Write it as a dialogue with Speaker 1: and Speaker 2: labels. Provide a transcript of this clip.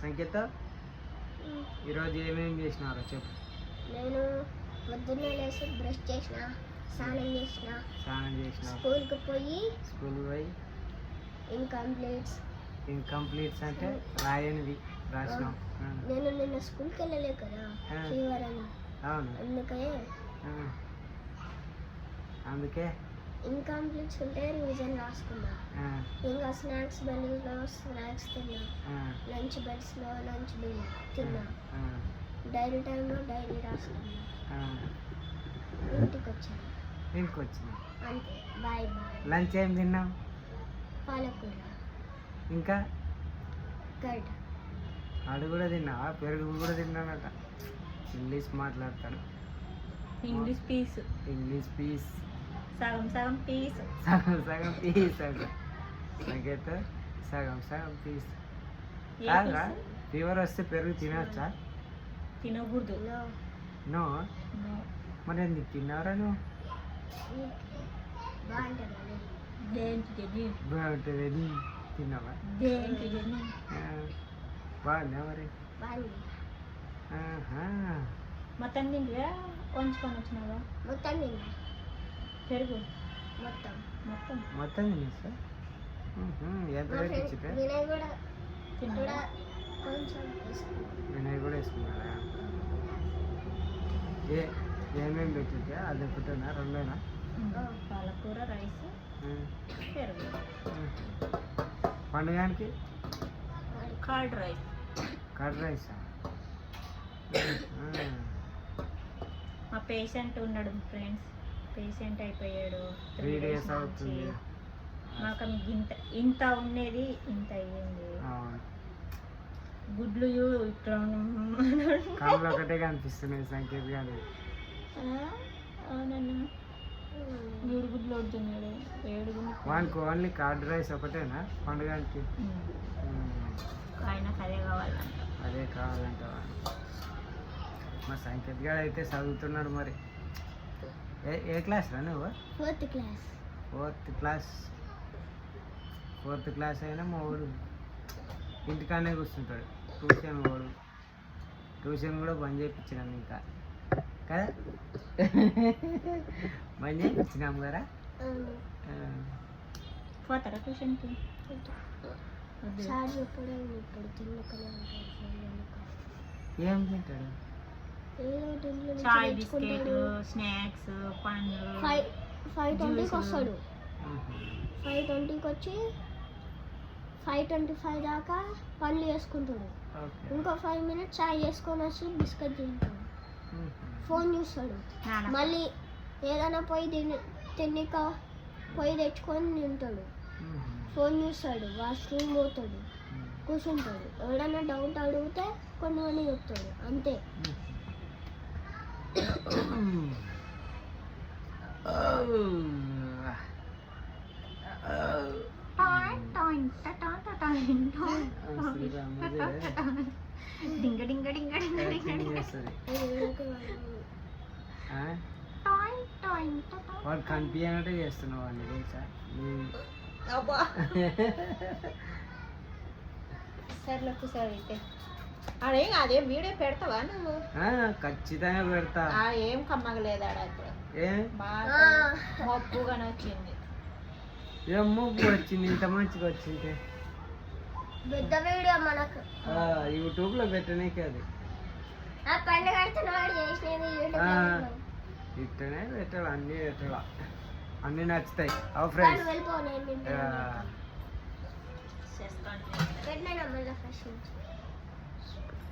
Speaker 1: సంకేత ఈరోజు ఏమేమి చేసినారో చెప్పు.
Speaker 2: నేను పొద్దున్నే లేచి బ్రష్ చేసిన, స్నానం చేసిన, స్కూల్కి పోయి
Speaker 1: ఇన్కంప్లీట్స్ అంటే రాయనివి రాసినాం.
Speaker 2: నేను నిన్న స్కూల్కి వెళ్ళలే కదా, ఫీవర్ అని.
Speaker 1: అవును, అందుకే
Speaker 2: ఇన్కంప్లీట్స్ ఉంటే రివిజన్ రాసుకున్నా. ఇంకా స్నాక్స్ బెల్స్లో స్నాక్స్ తిన్నా, లంచ్ బెల్స్లో లంచ్ బిల్ తిన్నా, డైరీ టైంలో డైరీ రాసుకున్నా. ఇంటికి వచ్చిన అంతే. Bye bye.
Speaker 1: లంచ్ ఏం తిన్నాం?
Speaker 2: పాలకూర
Speaker 1: ఇంకా
Speaker 2: కర్డ్.
Speaker 1: ఆడు కూడా తిన్నావా? పెరుగు కూడా తిన్నానట. ఇంగ్లీష్ మాట్లాడతాను.
Speaker 3: ఇంగ్లీష్ పీస్ సగం పీస్
Speaker 1: అంట. నాకైతే సగం పీస్ కాదురా. ఫీవర్ వస్తే పెరుగు తినవచ్చా?
Speaker 3: తినకూడదు.
Speaker 1: నో. మరి ఎందుకు తిన్నారా నువ్వు? బాగుంటుంది తిన్నావా? బాగుందా మరి?
Speaker 3: మొత్తం తింటివా? కొంచుకొని వచ్చినావా?
Speaker 2: మొత్తం తిన్నా.
Speaker 3: పెరుగు
Speaker 1: మొత్తం తినేస్తా. ఎంత రేట్ ఇచ్చితే?
Speaker 2: వినయ్ కూడా కొంచెం
Speaker 1: వేసుకున్నారా? ఏమేమి పెట్టిద్దా? అది ఒకటేనా రెండేనా?
Speaker 3: పాలకూర, రైస్, పెరుగు.
Speaker 1: పండుగానికి
Speaker 3: కర్డ్
Speaker 1: రైసా?
Speaker 3: మా పేషెంట్ ఉన్నాడు ఫ్రెండ్స్. పేషెంట్ అయిపోయాడు.
Speaker 1: 3 days అవుతుంది.
Speaker 3: మాకు ఇంత ఉండేది ఇంత అయ్యింది. గుడ్లు ఇట్లా
Speaker 1: కళ్ళు ఒకటే కనిపిస్తున్నాయి సంకేత్ గారు.
Speaker 3: అవునన్నా, 3 గుడ్లు వడుతున్నాడు. 7
Speaker 1: వానికి ఓన్లీ కర్డ్ రైస్ ఒకటేనా పండుగానికి?
Speaker 3: ఆయనకు
Speaker 1: అదే కావాలంట. మా సంకేత్ గారు అయితే చదువుతున్నాడు. మరి ఏ క్లాస్ రా నువ్వు? 4th క్లాస్ అయినా మా వాడు ఇంటికానే కూర్చుంటాడు. ట్యూషన్ కూడా బంద్ చేయించినాం ఇంకా కదా. బంద్ చేయించినాం కదా.
Speaker 3: పోతారా ట్యూషన్కి?
Speaker 1: ఏం తింటాడు?
Speaker 3: చాయ్, బిస్కెట్, స్నాక్స్, పండ్లు.
Speaker 2: 5:20కి వస్తాడు. 5:20కి వచ్చి 5:25 దాకా పనులు చేసుకుంటాడు. ఇంకో 5 minutes చాయ్ చేసుకొని వచ్చి బిస్కెట్ తింటాడు. ఫోన్ చూస్తాడు. మళ్ళీ ఏదైనా తిన్నాక పోయి తెచ్చుకొని తింటాడు. ఫోన్ చూస్తాడు. వాష్రూమ్ పోతాడు, కూర్చుంటాడు. ఎవడైనా డౌట్ అడిగితే కొన్ని చెప్తాడు. అంతే.
Speaker 1: వాడు కనిపించినట్టే చేస్తున్నావు అండి తెలుసా?
Speaker 3: అయితే అదేం అదే వీడియో పెడతావా నువ్వు?
Speaker 1: ఖచ్చితంగా పెడతా.
Speaker 3: ఏం కమ్మగలేదాడా ఇప్పుడు? మబ్బుగానే వచ్చింది.
Speaker 1: ఏం మబ్బు వచ్చింది? ఇంత మంచిగా వచ్చింది.
Speaker 2: పెద్ద వీడియో మనకు
Speaker 1: యూట్యూబ్ లో పెట్టనీకి అది. ఇట్టనే పెట్టాలి, అన్నీ పెట్టాల, అన్నీ నచ్చుతాయి. ఫ్రెండ్స్